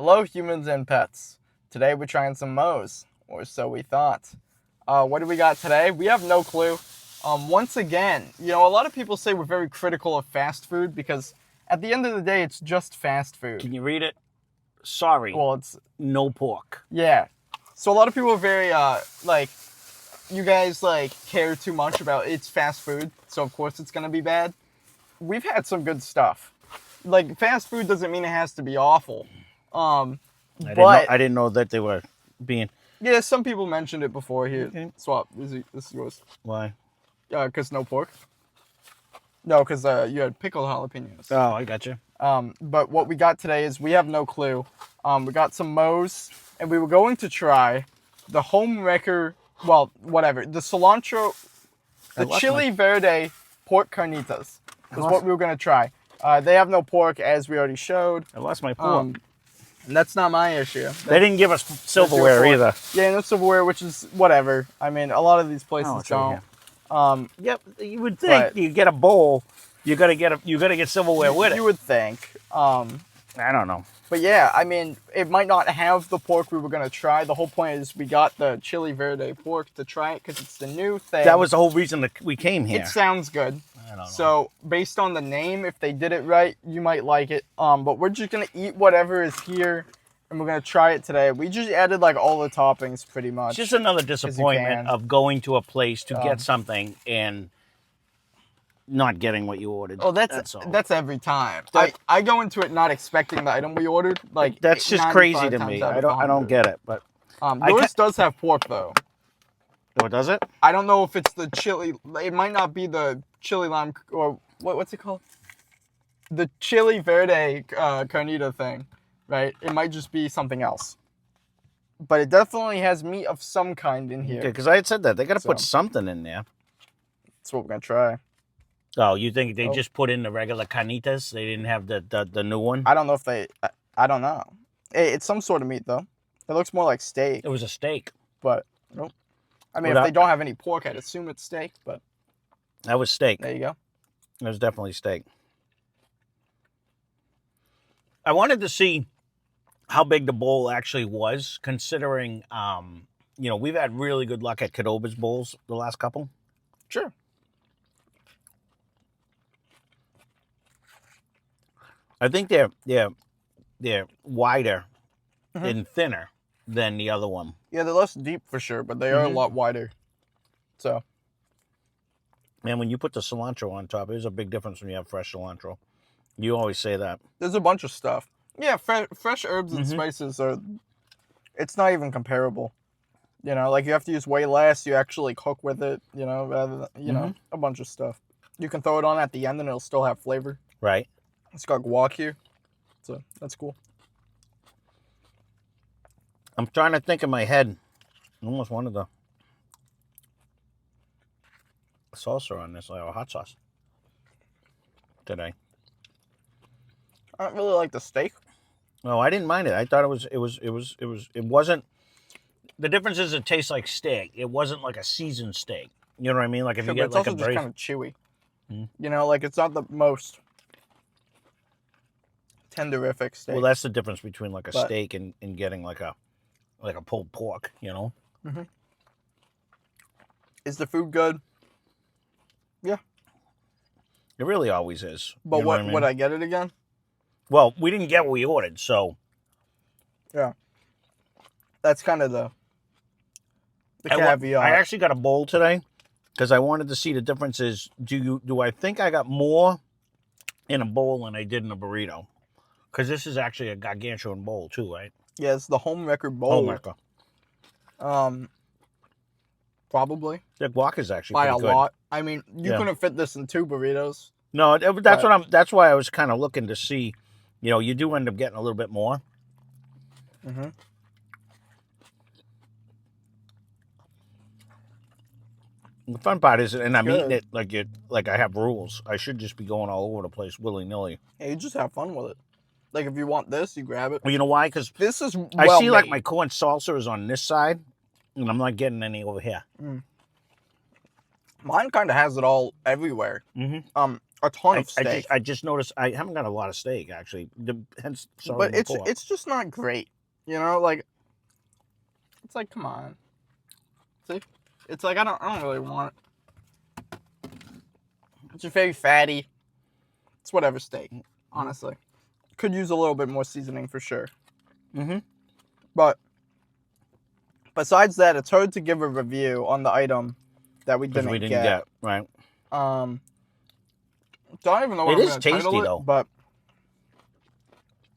Hello, humans and pets. Today we're trying some Moe's, or so we thought. What do we got today? We have no clue. Once again, a lot of people say we're very critical of fast food because at the end of the day, it's just fast food. Can you read it? Sorry. Well, it's no pork. Yeah. So a lot of people are very you guys care too much about it's fast food, so of course it's gonna be bad. We've had some good stuff. Fast food doesn't mean it has to be awful. I didn't know that they were being. Yeah, some people mentioned it before. Here, Okay. swap. This is yours. Why? Because no pork. No, because you had pickled jalapenos. Oh, I got you. But what we got today is we have no clue. We got some Moe's, and we were going to try the home wrecker. Well, whatever. The cilantro, the Chile Verde pork carnitas is what we were going to try. They have no pork, as we already showed. I lost my pork. And that's not my issue. They didn't give us silverware either. Yeah, no silverware, which is whatever. I mean, a lot of these places don't. Yep, you would think you get a bowl, you gotta get silverware with it. You would think. I don't know. But yeah, I mean, it might not have the pork we were gonna try. The whole point is we got the Chile Verde pork to try it because it's the new thing. That was the whole reason that we came here. It sounds good. I don't know. So based on the name, if they did it right, you might like it. But we're just gonna eat whatever is here, and we're gonna try it today. We just added all the toppings pretty much. It's just another disappointment of going to a place to get something and not getting what you ordered. Oh, that's every time. I go into it not expecting the item we ordered. That's just crazy to me. I don't get it. But yours does have pork though. Oh, does it? I don't know if it's the chili. It might not be the chili lime or what's it called? The Chile Verde carnita thing, right? It might just be something else. But it definitely has meat of some kind in here. Okay, because I had said that they got to put something in there. That's what we're gonna try. Oh, you think they just put in the regular carnitas? They didn't have the new one? I don't know if they... I don't know. It's some sort of meat, though. It looks more like steak. It was a steak. But, nope. I mean, if they don't have any pork, I'd assume it's steak, but... That was steak. There you go. It was definitely steak. I wanted to see how big the bowl actually was, considering, we've had really good luck at Cadoba's bowls the last couple. Sure. I think they're wider and thinner than the other one. Yeah, they're less deep for sure, but they are a lot wider. So, man, when you put the cilantro on top, there's a big difference when you have fresh cilantro. You always say that. There's a bunch of stuff. Yeah, fresh herbs and spices are. It's not even comparable. You have to use way less. You actually cook with it. Rather than a bunch of stuff. You can throw it on at the end and it'll still have flavor. Right. It's got guac here, so that's cool. I'm trying to think in my head. I almost wanted the salsa on this, or hot sauce today. I don't really like the steak. No, I didn't mind it. I thought it wasn't. The difference is it tastes like steak. It wasn't like a seasoned steak. You know what I mean? Like if you get it's also just kind of chewy. It's not the most tenderific steak. Well, that's the difference between a steak and getting like a pulled pork, Mm-hmm. Is the food good? Yeah. It really always is. But would I get it again? Well, we didn't get what we ordered, so. Yeah. That's kind of the caveat. I actually got a bowl today because I wanted to see the differences. Do I think I got more in a bowl than I did in a burrito? Because this is actually a gargantuan bowl too, right? Yeah, it's the home wrecker bowl. Home wrecker. Probably. The guac is actually by pretty a good. lot. I mean, you couldn't fit this in 2 burritos. No, that's why I was kind of looking to see. You do end up getting a little bit more. Mm-hmm. The fun part is, and I'm eating it like I have rules. I should just be going all over the place willy-nilly. Yeah, you just have fun with it. If you want this, you grab it. Well, you know why? Because this is I see my corn salsa is on this side, and I'm not getting any over here. Mine kind of has it all everywhere. Mm-hmm. a ton of steak. I just noticed I haven't got a lot of steak actually. Hence, sorry, But no pork. it's just not great. You know, like it's like come on. See? It's like I don't really want it. It's just very fatty. It's whatever steak, honestly. Could use a little bit more seasoning for sure. Mm-hmm. But besides that, it's hard to give a review on the item that we didn't get. Right. So I don't even know what It I'm is going to title tasty it, though. but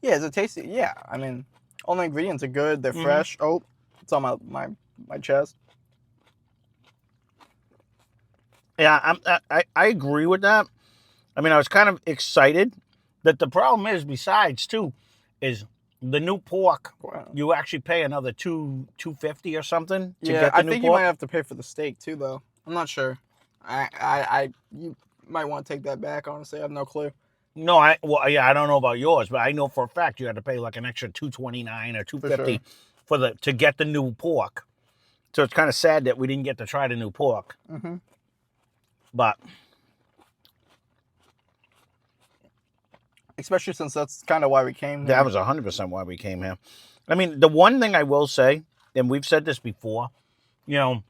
yeah, is it tasty? Yeah, I mean, all the ingredients are good. They're fresh. Oh, it's on my chest. Yeah, I agree with that. I mean, I was kind of excited. That the problem is, besides too, is the new pork. Wow. You actually pay another $2.50 or something to Yeah, get the I new think pork. you might have to pay for the steak too, though. I'm not sure. You might want to take that back. Honestly, I have no clue. No, I don't know about yours, but I know for a fact you had to pay like an extra $2.29 or $2.50 to get the new pork. So it's kind of sad that we didn't get to try the new pork. Mm-hmm. But especially since that's kind of why we came here. that was 100% why we came here. I mean, the one thing I will say, and we've said this before, you know,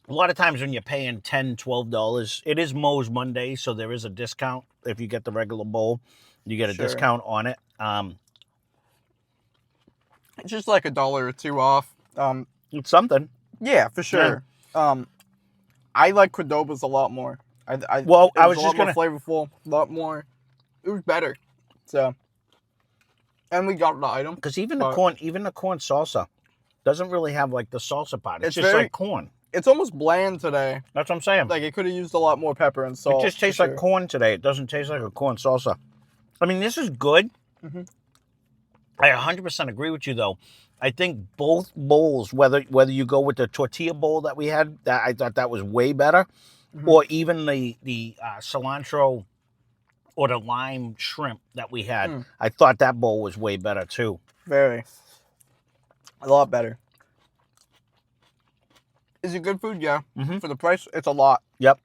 a lot of times when you're paying $10, $12, it is Moe's Monday, so there is a discount. If you get the regular bowl, you get a discount on it. It's just like $1 or $2 off. It's something. Yeah, for sure. Yeah. I like Cordobas a lot more. I was a just lot gonna more flavorful, a lot more. It was better. So, and we got the item because even the corn salsa doesn't really have like the salsa part. It's just like corn. It's almost bland today. That's what I'm saying. Like it could have used a lot more pepper and salt. It just tastes like corn today. It doesn't taste like a corn salsa. I mean, this is good. Mm-hmm. I 100% agree with you, though. I think both bowls, whether you go with the tortilla bowl that we had, that I thought that was way better, or even the cilantro or the lime shrimp that we had, I thought that bowl was way better too. Very, a lot better. Is it good food? Yeah. For the price, it's a lot. Yep.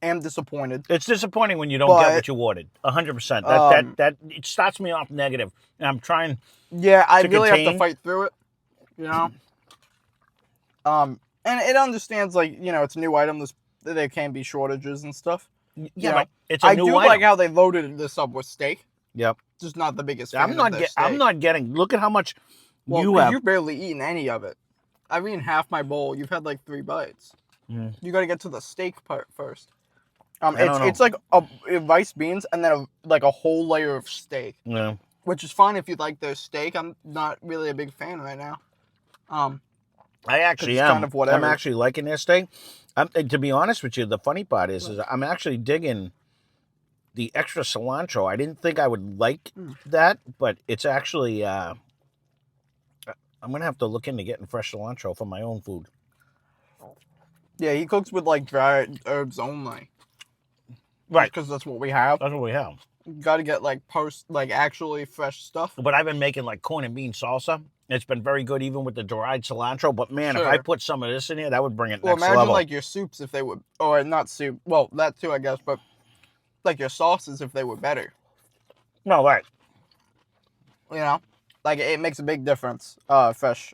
I'm disappointed. It's disappointing when you don't get what you ordered. 100%. That it starts me off negative, and I'm trying. Yeah, I really have to fight through it. You know. And it understands, like, you know, it's a new item. There can be shortages and stuff. Yeah, but it's a new item. I do like how they loaded this up with steak. Yep. Just not the biggest fan I'm not getting. Look at how much you have. You've barely eaten any of it. I've eaten half my bowl. You've had like 3 bites. You got to get to the steak part first. It's like rice beans and then a whole layer of steak. Yeah. Which is fine if you like their steak. I'm not really a big fan right now. I actually am. Kind of whatever. I'm actually liking their steak. To be honest with you, the funny part is I'm actually digging the extra cilantro. I didn't think I would like that, but it's actually. I'm gonna have to look into getting fresh cilantro for my own food. Yeah, he cooks with like dry herbs only. Right, because that's what we have. That's what we have. Got to get like actually fresh stuff. But I've been making like corn and bean salsa. It's been very good even with the dried cilantro. But man, if I put some of this in here, that would bring it next level. Well, imagine like your soups if they would, or not soup. Well, that too, I guess. But like your sauces if they were better. No, right. You know, like it makes a big difference. Fresh.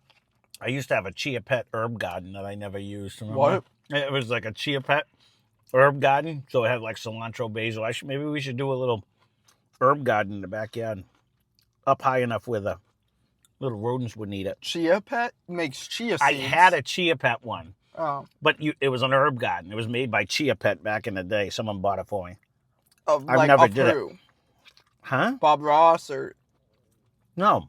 I used to have a chia pet herb garden that I never used. Remember? What? It was like a chia pet herb garden, so it had like cilantro, basil. Maybe we should do a little herb garden in the backyard, up high enough where the little rodents wouldn't eat it. Chia pet makes chia seeds. I had a chia pet one, but it was an herb garden. It was made by Chia Pet back in the day. Someone bought it for me. I never did it. Huh? Bob Ross or no?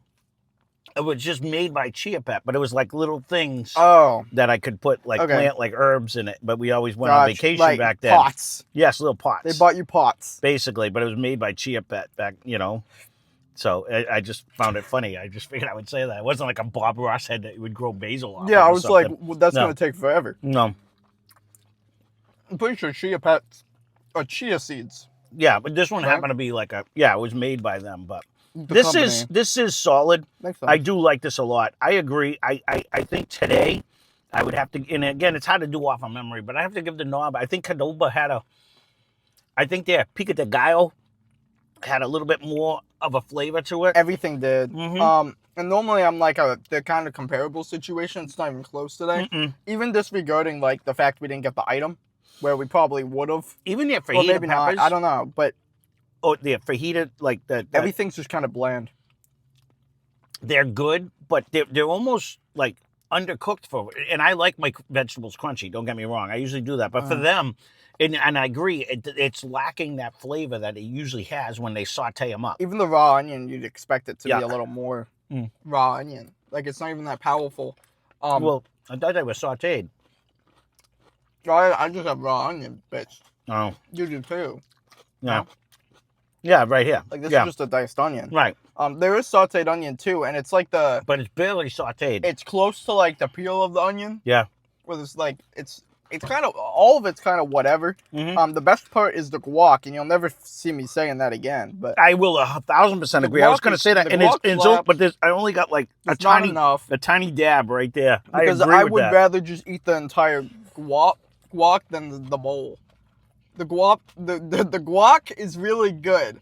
It was just made by Chia Pet, but it was like little things that I could put plant like herbs in it. But we always went on vacation back then. Pots. Yes, little pots. They bought you pots. Basically, but it was made by Chia Pet back, you know. So I just found it funny. I just figured I would say that. It wasn't like a Bob Ross head that you would grow basil off. Yeah, I was like, well, that's going to take forever. No. I'm pretty sure Chia Pets are chia seeds. Yeah, but this one happened to be like it was made by them, but this is solid. I do like this a lot. I agree. I think today I would have to, and again, it's hard to do off of memory, but I have to give the nod. I think Qdoba I think their pico de gallo had a little bit more of a flavor to it. Everything did. Mm-hmm. And normally I'm like they're kind of comparable situation. It's not even close today. Mm-mm. Even disregarding like the fact we didn't get the item, where we probably would have. Even their Well, fajita maybe peppers. not. I don't know, but The fajita, like everything's just kind of bland. they're good, but they're almost like undercooked for. And I like my vegetables crunchy. Don't get me wrong. I usually do that, but for them, and I agree, it's lacking that flavor that it usually has when they saute them up. Even the raw onion, you'd expect it to be Yuck. a little more Mm. raw onion. Like it's not even that powerful. Well, I thought they were sauteed. I just have raw onion bits. Oh, You do too. yeah, yeah, right here. Like this yeah. is just a diced onion. Right, There is sauteed onion too, and it's like but it's barely sauteed. it's close to like the peel of the onion. Yeah. Where it's like it's kind of all of it's kind of whatever. Mm-hmm. The best part is the guac, and you'll never see me saying that again. But I will 1,000% agree. I was going to say that, the and guac it's slaps. but I only got like it's not enough a tiny dab right there. because I agree with would that. rather just eat the entire guac than the bowl. The guac is really good.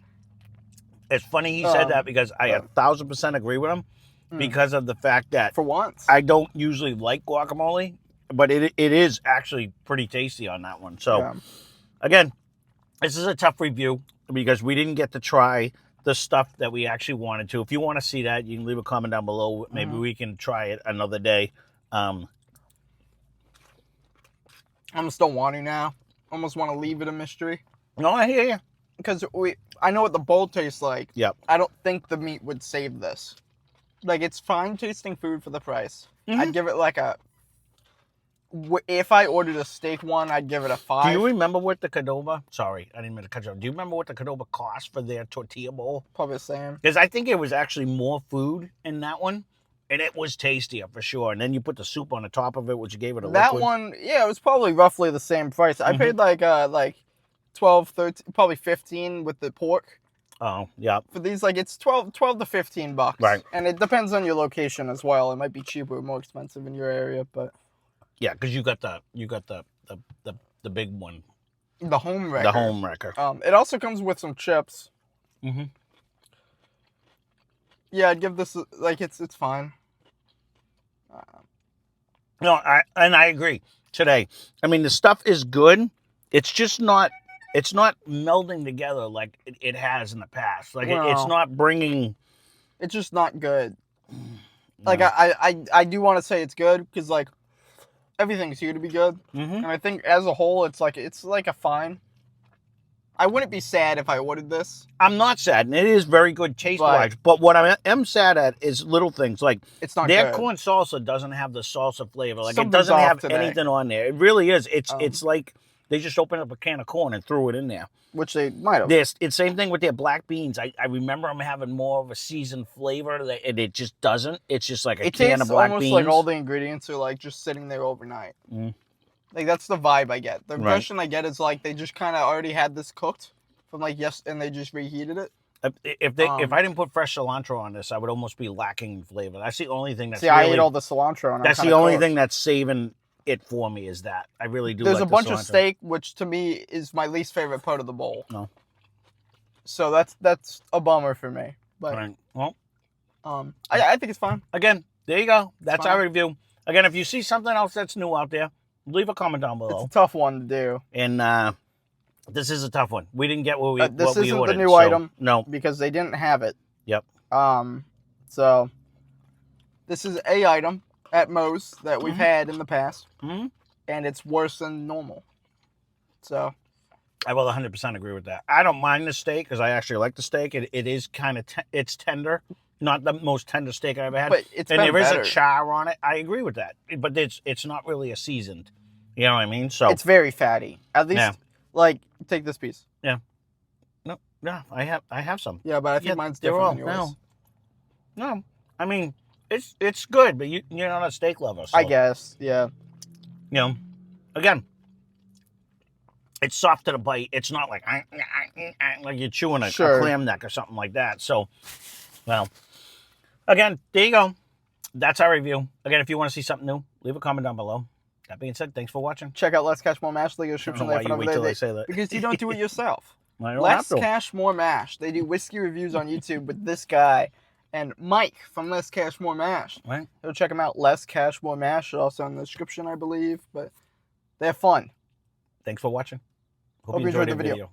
It's funny he said that because I 1,000% agree with him because of the fact that For once, I don't usually like guacamole, but it is actually pretty tasty on that one. So, yeah. again, this is a tough review because we didn't get to try the stuff that we actually wanted to. If you want to see that, you can leave a comment down below. Maybe we can try it another day. I'm still wanting now. Almost want to leave it a mystery. No, I hear you. Because I know what the bowl tastes like. Yep. I don't think the meat would save this. Like, it's fine tasting food for the price. Mm-hmm. I'd give it like if I ordered a steak one, I'd give it a 5. Do you remember what the Qdoba? Sorry, I didn't mean to cut you off. Do you remember what the Qdoba cost for their tortilla bowl? Probably the same. Because I think it was actually more food in that one, and it was tastier for sure. And then you put the soup on the top of it, which you gave it a That liquid. one, yeah, it was probably roughly the same price. I paid like 12, 13, probably 15 with the pork. Oh, yeah. For these, like, it's 12 to $15. Right. And it depends on your location as well. It might be cheaper or more expensive in your area, but Yeah, because you got the big one, the home wrecker. the home wrecker. It also comes with some chips. Mm-hmm. Yeah, I'd give this like it's fine. No, I agree. Today, I mean, the stuff is good. It's just not. It's not melding together like it has in the past. Like No. it's not bringing. It's just not good. No. Like I do want to say it's good because like everything's here to be good, Mm-hmm. and I think as a whole it's like a fine. I wouldn't be sad if I ordered this. I'm not sad, and it is very good taste-wise. But what I am sad at is little things like It's not their good. corn salsa doesn't have the salsa flavor. Like Something's it doesn't off have today. anything on there. It really is. It's like they just opened up a can of corn and threw it in there. Which they might have. It's same thing with their black beans. I remember them having more of a seasoned flavor, and it just doesn't. It's just like a It can tastes of black almost beans. like all the ingredients are like just sitting there overnight. Mm. Like that's the vibe I get. The Right. impression I get is like they just kind of already had this cooked from like and they just reheated it. If I didn't put fresh cilantro on this, I would almost be lacking in flavor. That's the only thing that's See, I really, ate all the cilantro. And that's I'm the kinda only cooked. thing that's saving it for me is that I really do. There's like a bunch the of cilantro. steak, which to me is my least favorite part of the bowl. No. So that's a bummer for me. But Right. Well, I think it's fine. again, there you go. That's fine. our review. Again, if you see something else that's new out there, leave a comment down It's below. a tough one to do And this is a tough one. We didn't get what we this what we isn't the ordered. new so, item. No. because they didn't have it. Yep. So this is a item at most that we've had in the past, Mm-hmm. and it's worse than normal. So I will 100% agree with that. I don't mind the steak because I actually like the steak. It is kind of it's tender, not the most tender steak I ever had. But it's and been there is better. a char on it. I agree with that, but it's not really a seasoned. You know what I mean? So it's very fatty. At least, Yeah. like, take this piece. yeah, I have some. Yeah, but I think mine's they're different all- than yours. No, I mean it's good, but you're not a steak lover. So, I guess, yeah. You know, again, it's soft to the bite. It's not like you're chewing a Sure. clam neck or something like that. So, well, again, there you go. That's our review. Again, if you want to see something new, Leave a comment down below. That being said, thanks for watching. Check out Less Cash More Mash. Link in the I don't description know why there. you wait till I say that. Because you don't do it yourself. I don't Less have to. Cash More Mash. They do whiskey reviews on YouTube with this guy and Mike from Less Cash More Mash. Right. Go check them out. Less Cash More Mash. Also in the description, I believe. But they have fun. Thanks for watching. Hope you enjoyed the video.